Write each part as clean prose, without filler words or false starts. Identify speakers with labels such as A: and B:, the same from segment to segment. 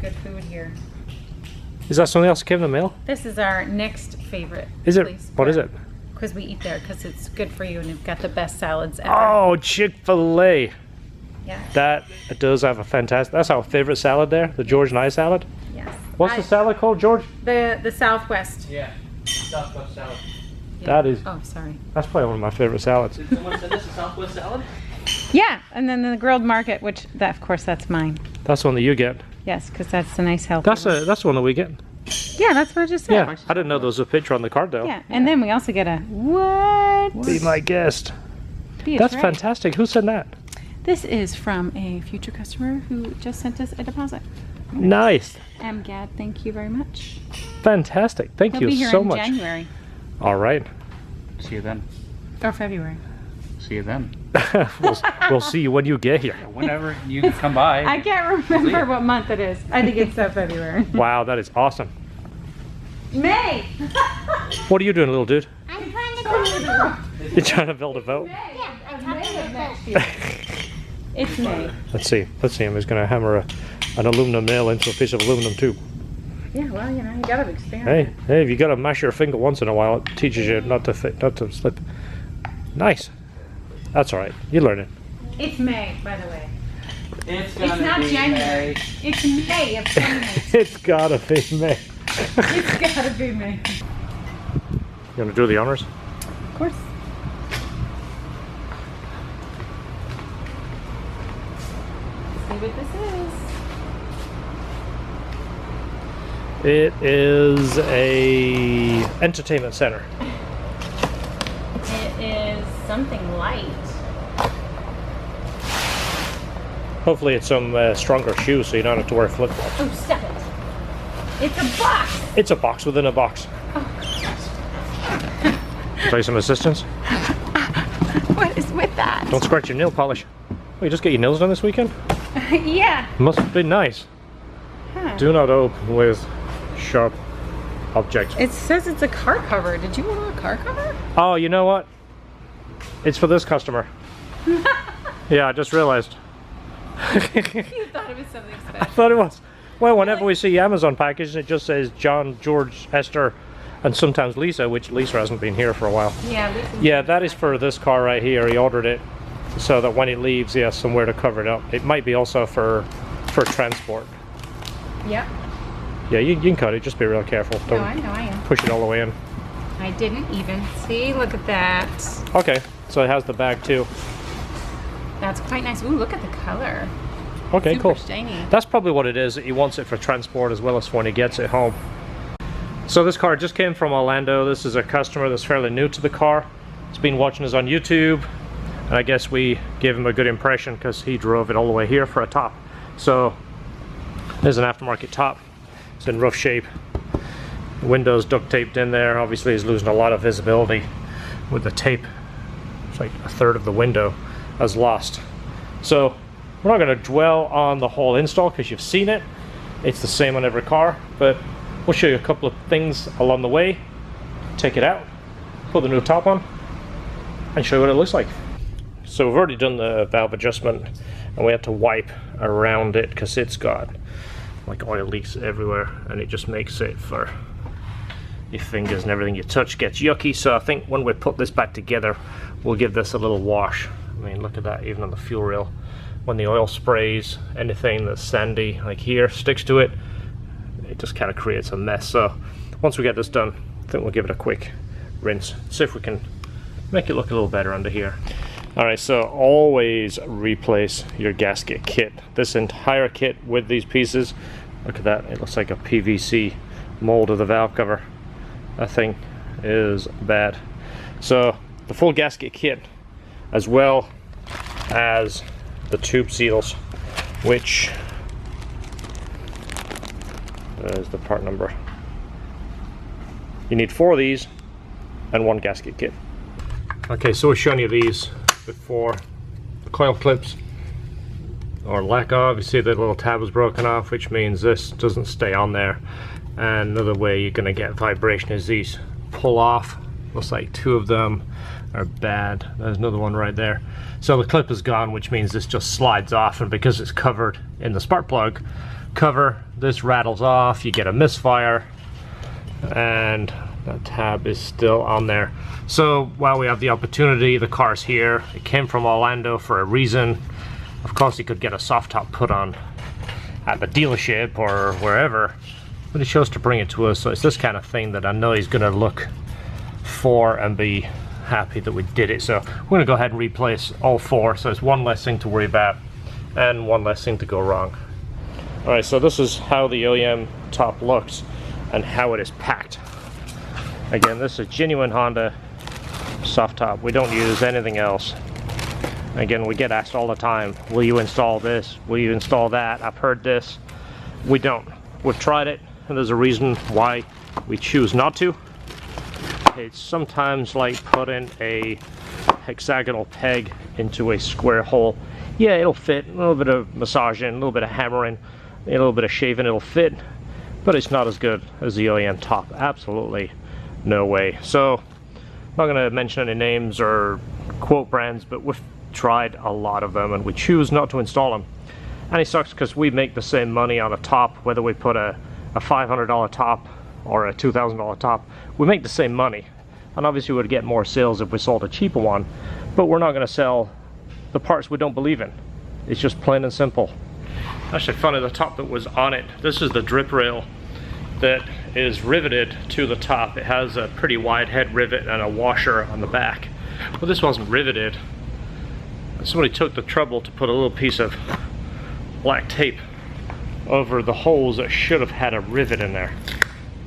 A: good food here.
B: Is that something else that came in the mail?
A: This is our next favorite.
B: Is it? What is it?
A: Because we eat there because it's good for you and you've got the best salads ever.
B: Oh, Chick-fil-A.
A: Yeah.
B: That does have a fantastic, that's our favorite salad there, the George and I salad.
A: Yes.
B: What's the salad called, George?
A: The Southwest.
C: Yeah, Southwest salad.
A: Yeah.
B: That is,
A: oh, sorry.
B: That's probably one of my favorite salads.
C: Did someone send us a Southwest salad?
A: Yeah, and then the grilled market, which, that of course, that's mine.
B: That's the one that you get.
A: Yes, because that's a nice healthy
B: That's the one that we get.
A: Yeah, that's what I just said.
B: Yeah, I didn't know there was a picture on the card though.
A: Yeah, and then we also get a what?
B: Be my guest.
A: Be a
B: That's
A: tray.
B: fantastic. Who sent that?
A: This is from a future customer who just sent us a deposit.
B: Nice.
A: Gad, thank you very much.
B: Fantastic. Thank
A: He'll
B: you
A: be here
B: so
A: in
B: much.
A: January
B: All right.
C: See you then.
A: or February.
C: See you then.
B: we'll see you when you get here.
C: Whenever you come by.
A: I can't remember what month it is. I think it's February.
B: Wow, that is awesome.
A: May.
B: What are you doing, little dude?
D: I'm trying to come.
B: You're trying to build a boat?
D: Yeah, I'm trying to
A: It's May.
B: Let's see. I'm just going to hammer an aluminum nail into a piece of aluminum tube.
A: Yeah, well, you know, you gotta expand.
B: Hey, if you got to mash your finger once in a while, it teaches you not to slip. Nice. That's all right. You learn it.
A: It's May, by the way.
C: It's
A: not January. It's May of 2019.
B: It's gotta be me.
A: It's gotta be May.
B: You want to do the honors?
A: Of course. See what this is.
B: It is a entertainment center.
A: It is something light.
B: Hopefully it's some stronger shoes so you don't have to wear flip-flops.
A: Oh, stop it. It's a box.
B: It's a box within a box. Try some assistance.
A: What is with that?
B: Don't scratch your nail polish. Oh, you just get your nails done this weekend?
A: Yeah.
B: Must have been nice.
A: Huh.
B: Do not open with sharp objects.
A: It says it's a car cover. Did you order a car cover?
B: Oh, you know what? It's for this customer. Yeah, I just realized.
A: You thought it was something
B: I
A: special.
B: thought it was. Well, whenever we see Amazon packages, it just says John, George, Esther, and sometimes Lisa, which Lisa hasn't been here for a while.
A: Yeah, Lisa's
B: Yeah, that is for this car right here. He ordered it so that when it leaves, he has somewhere to cover it up. It might be also for transport.
A: Yep.
B: Yeah, you can cut it. Just be real careful.
A: No,
B: Don't
A: I know, I am.
B: push it all the way in.
A: I didn't even. See, look at that.
B: Okay, so it has the bag too.
A: That's quite nice. Ooh, look at the color.
B: Okay,
A: Super
B: cool.
A: shiny.
B: That's probably what it is. He wants it for transport as well as when he gets it home. So this car just came from Orlando. This is a customer that's fairly new to the car. He's been watching us on YouTube, and I guess we gave him a good impression because he drove it all the way here for a top. So there's an aftermarket top. It's in rough shape. The windows duct taped in there. Obviously he's losing a lot of visibility with the tape. It's like a third of the window has lost. So we're not going to dwell on the whole install because you've seen it. It's the same on every car, but we'll show you a couple of things along the way. Take it out, put the new top on, and show you what it looks like. So we've already done the valve adjustment, and we have to wipe around it because it's got like oil leaks everywhere, and it just makes it for your fingers and everything you touch gets yucky. So I think when we put this back together, we'll give this a little wash. I mean, look at that, even on the fuel rail. When the oil sprays, anything that's sandy, like here, sticks to it, it just kind of creates a mess. So once we get this done, I think we'll give it a quick rinse. See if we can make it look a little better under here. All right, so always replace your gasket kit. This entire kit with these pieces, look at that, it looks like a PVC mold of the valve cover. That thing is bad. So the full gasket kit, as well as the tube seals, which is the part number. You need 4 of these and 1 gasket kit. Okay, so we've shown you these before. The coil clips, or lack of, you see the little tab is broken off, which means this doesn't stay on there. And another way you're going to get vibration is these pull off. Looks like 2 of them are bad. There's another one right there. So the clip is gone, which means this just slides off, and because it's covered in the spark plug, cover, this rattles off, you get a misfire, and that tab is still on there. So while we have the opportunity, the car's here. It came from Orlando for a reason. Of course, he could get a soft top put on at the dealership or wherever, but he chose to bring it to us. So it's this kind of thing that I know he's gonna look for and be happy that we did it. So we're gonna go ahead and replace all 4, so it's one less thing to worry about and one less thing to go wrong. All right, so this is how the OEM top looks and how it is packed. Again, this is genuine Honda soft top. We don't use anything else. Again, we get asked all the time, will you install this? Will you install that? I've heard this. We don't. We've tried it, and there's a reason why we choose not to. It's sometimes like putting a hexagonal peg into a square hole. Yeah, it'll fit. A little bit of massaging, a little bit of hammering, a little bit of shaving, it'll fit, but it's not as good as the OEM top. Absolutely no way. So I'm not going to mention any names or quote brands, but we've tried a lot of them and we choose not to install them. And it sucks because we make the same money on a top, whether we put a $500 top or a $2,000 top. We make the same money, and obviously we would get more sales if we sold a cheaper one, but we're not going to sell the parts we don't believe in. It's just plain and simple. Actually funny, the top that was on it, this is the drip rail that is riveted to the top. It has a pretty wide head rivet and a washer on the back. Well, this wasn't riveted. Somebody took the trouble to put a little piece of black tape over the holes that should have had a rivet in there.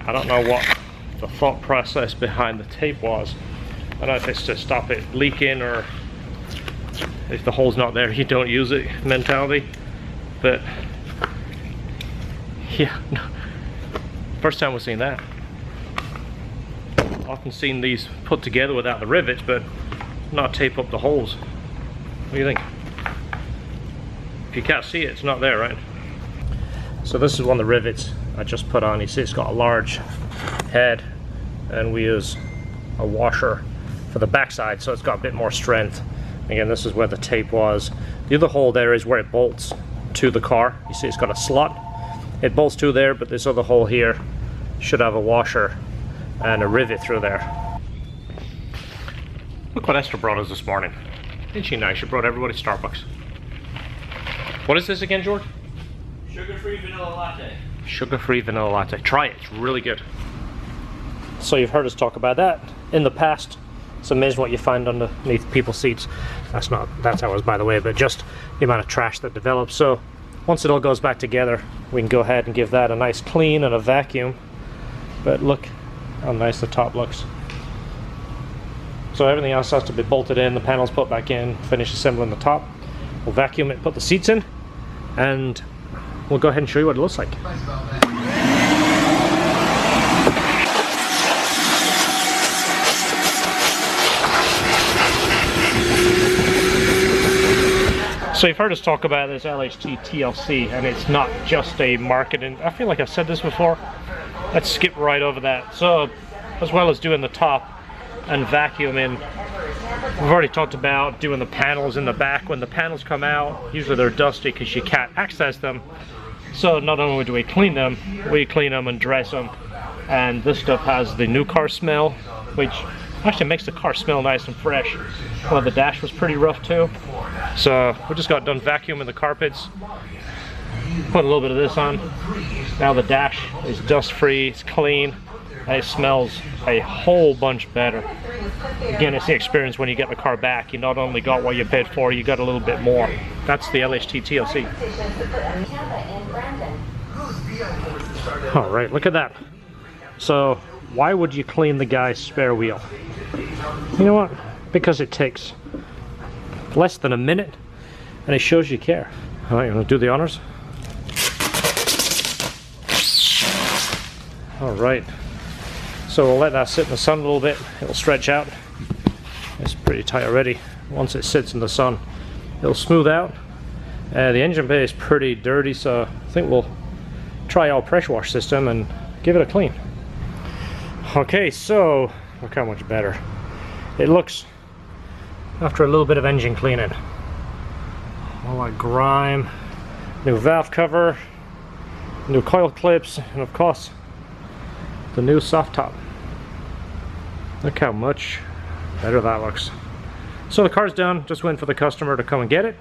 B: I don't know what the thought process behind the tape was. I don't know if it's to stop it leaking, or if the hole's not there, you don't use it mentality. But yeah, no. First time we've seen that. Often seen these put together without the rivets, but not tape up the holes. What do you think? If you can't see it, it's not there, right? So this is one of the rivets I just put on. You see it's got a large head, and we use a washer for the backside, so it's got a bit more strength. Again, this is where the tape was. The other hole there is where it bolts to the car. You see it's got a slot. It bolts to there, but this other hole here should have a washer and a rivet through there. Look what Esther brought us this morning. Isn't she nice? She brought everybody Starbucks. What is this again, George?
C: Sugar-free vanilla latte.
B: Sugar-free vanilla latte. Try it, it's really good. So you've heard us talk about that in the past. It's amazing what you find underneath people's seats. That's ours, by the way, but just the amount of trash that develops. So once it all goes back together, we can go ahead and give that a nice clean and a vacuum. But look how nice the top looks. So everything else has to be bolted in, the panels put back in, finish assembling the top. We'll vacuum it, put the seats in, and we'll go ahead and show you what it looks like. So you've heard us talk about this LHT TLC, and it's not just a marketing. I feel like I've said this before. Let's skip right over that. So as well as doing the top and vacuuming, we've already talked about doing the panels in the back. When the panels come out, usually they're dusty because you can't access them. So not only do we clean them and dress them. And this stuff has the new car smell, which actually makes the car smell nice and fresh. Well, the dash was pretty rough too. So we just got done vacuuming the carpets. Put a little bit of this on. Now the dash is dust free, it's clean. It smells a whole bunch better. Again, it's the experience when you get the car back. You not only got what you paid for, you got a little bit more. That's the LHT TLC. All right, look at that. So why would you clean the guy's spare wheel? You know what? Because it takes less than a minute and it shows you care. All right, you want to do the honors? All right. So we'll let that sit in the sun a little bit. It'll stretch out. It's pretty tight already. Once it sits in the sun, it'll smooth out. The engine bay is pretty dirty, so I think we'll try our pressure wash system and give it a clean. Okay, so look how much better it looks after a little bit of engine cleaning. All that grime, new valve cover, new coil clips, and of course the new soft top. Look how much better that looks. So the car's done, just waiting for the customer to come and get it,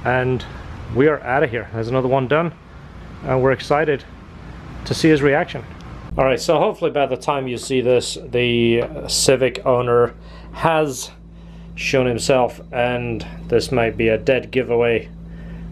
B: and we are out of here. There's another one done, and we're excited to see his reaction. Alright, so hopefully by the time you see this, the Civic owner has shown himself, and this might be a dead giveaway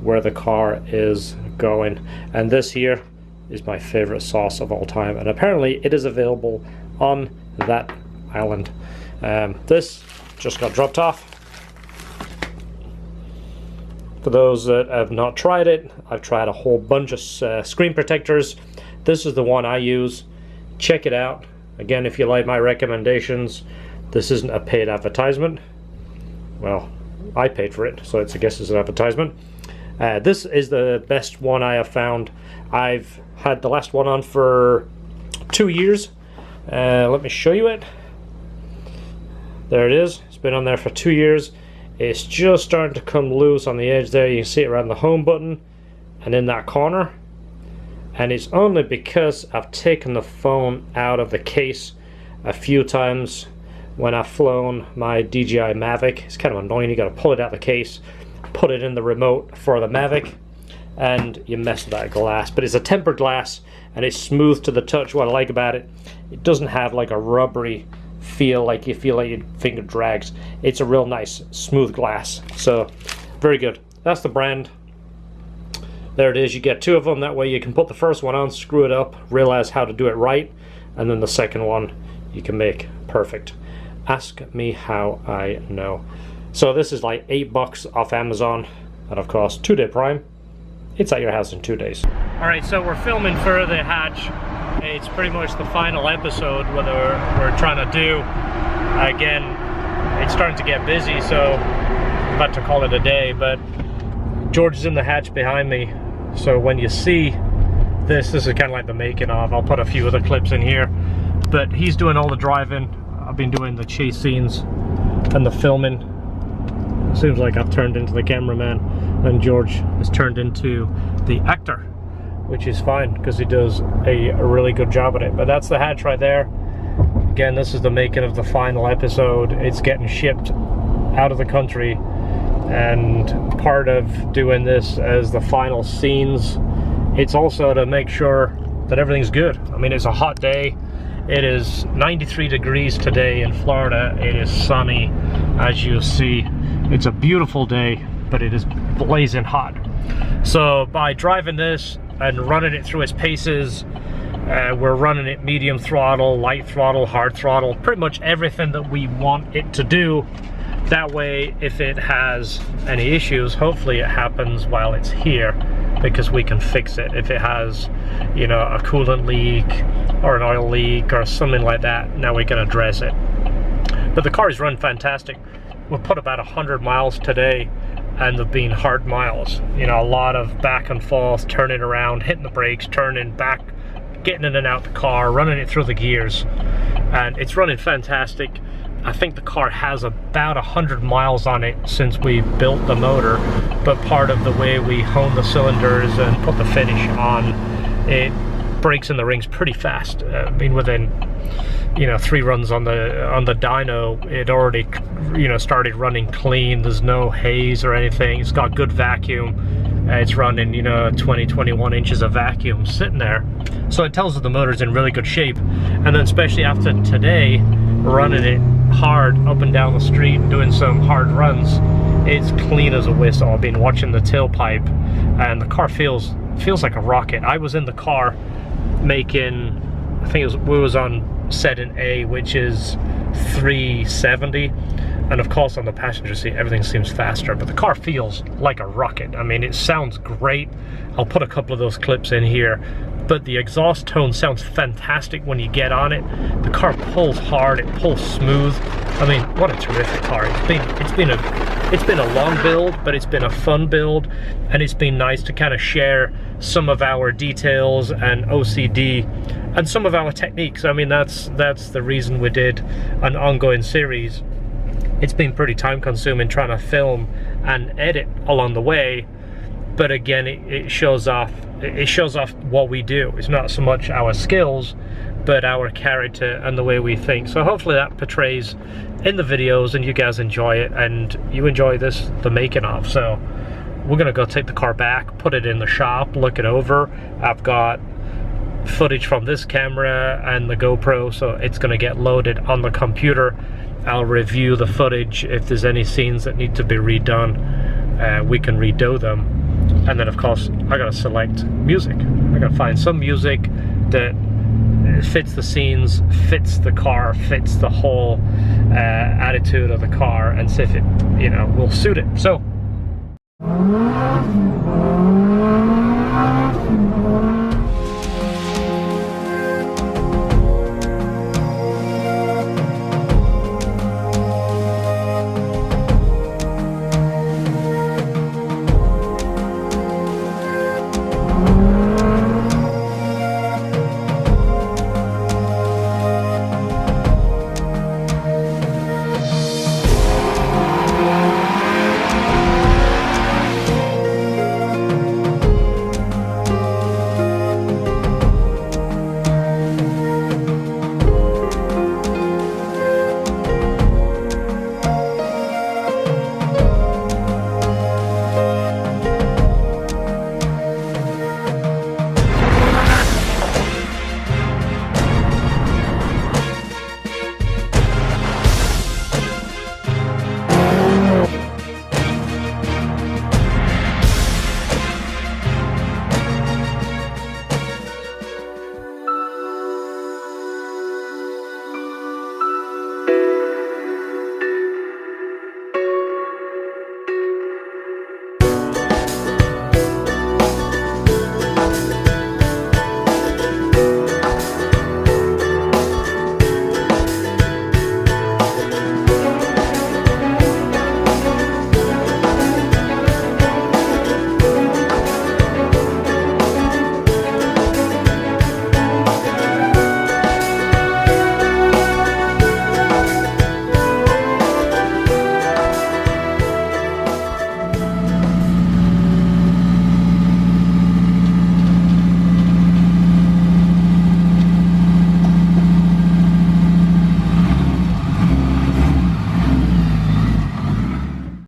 B: where the car is going. And this here is my favorite sauce of all time, and apparently it is available on that island. This just got dropped off. For those that have not tried it, I've tried a whole bunch of screen protectors. This is the one I use. Check it out. Again, if you like my recommendations, this isn't a paid advertisement. Well, I paid for it, so I guess it's an advertisement. This is the best one I have found. I've had the last one on for 2 years. Let me show you it. There it is. It's been on there for 2 years. It's just starting to come loose on the edge there. You can see it around the home button and in that corner. And it's only because I've taken the phone out of the case a few times when I've flown my DJI Mavic. It's kind of annoying. You got to pull it out of the case, put it in the remote for the Mavic, and you mess with that glass. But it's a tempered glass and it's smooth to the touch. What I like about it, it doesn't have like a rubbery feel, like you feel like your finger drags. It's a real nice smooth glass, so very good. That's the brand. There it is. You get 2 of them. That way you can put the first one on, screw it up, realize how to do it right, and then the second one you can make perfect. Ask me how I know. So this is like $8 off Amazon, and of course 2-day Prime. It's at your house in 2 days. Alright, so we're filming for the hatch. It's pretty much the final episode what we're trying to do. Again, it's starting to get busy, so I'm about to call it a day, but George is in the hatch behind me, so when you see this is kind of like the making of. I'll put a few other clips in here, but he's doing all the driving. I've been doing the chase scenes and the filming. It seems like I've turned into the cameraman, and George has turned into the actor, which is fine because he does a really good job at it. But that's the hatch right there. Again, this is the making of the final episode. It's getting shipped out of the country, and part of doing this as the final scenes, it's also to make sure that everything's good. I mean, it's a hot day. It is 93 degrees today in Florida. It is sunny, as you see. It's a beautiful day, but it is blazing hot. So by driving this and running it through its paces, we're running it medium throttle, light throttle, hard throttle, pretty much everything that we want it to do. That way, if it has any issues, hopefully it happens while it's here, because we can fix it. If it has, you know, a coolant leak or an oil leak or something like that, now we can address it. But the car is run fantastic. We've put about 100 miles today, and they've been hard miles. You know, a lot of back and forth, turning around, hitting the brakes, turning back, getting in and out the car, running it through the gears, and it's running fantastic. I think the car has about 100 miles on it since we built the motor, but part of the way we hone the cylinders and put the finish on, it breaks in the rings pretty fast. I mean, within, you know, 3 runs on the dyno, it already, you know, started running clean. There's no haze or anything. It's got good vacuum. It's running, you know, 20-21 inches of vacuum sitting there, so it tells us the motor's in really good shape. And then especially after today, running it hard up and down the street, doing some hard runs, it's clean as a whistle. I've been watching the tailpipe, and the car feels like a rocket. I was in the car making, I think we was on setting A, which is 370, and of course on the passenger seat everything seems faster, but the car feels like a rocket. I mean, it sounds great. I'll put a couple of those clips in here, but the exhaust tone sounds fantastic when you get on it. The car pulls hard, it pulls smooth. I mean, what a terrific car. It's been a long build, but it's been a fun build, and it's been nice to kind of share some of our details and OCD and some of our techniques. I mean, that's the reason we did an ongoing series. It's been pretty time consuming trying to film and edit along the way, but again, it shows off it shows off what we do. It's not so much our skills, but our character and the way we think. So hopefully that portrays in the videos and you guys enjoy it and you enjoy the making of. So we're gonna go take the car back, put it in the shop, look it over. I've got footage from this camera and the GoPro, so it's gonna get loaded on the computer. I'll review the footage. If there's any scenes that need to be redone, we can redo them. And then of course I gotta select music. I gotta find some music that fits the scenes, fits the car, fits the whole attitude of the car, and see if it, you know, will suit it. So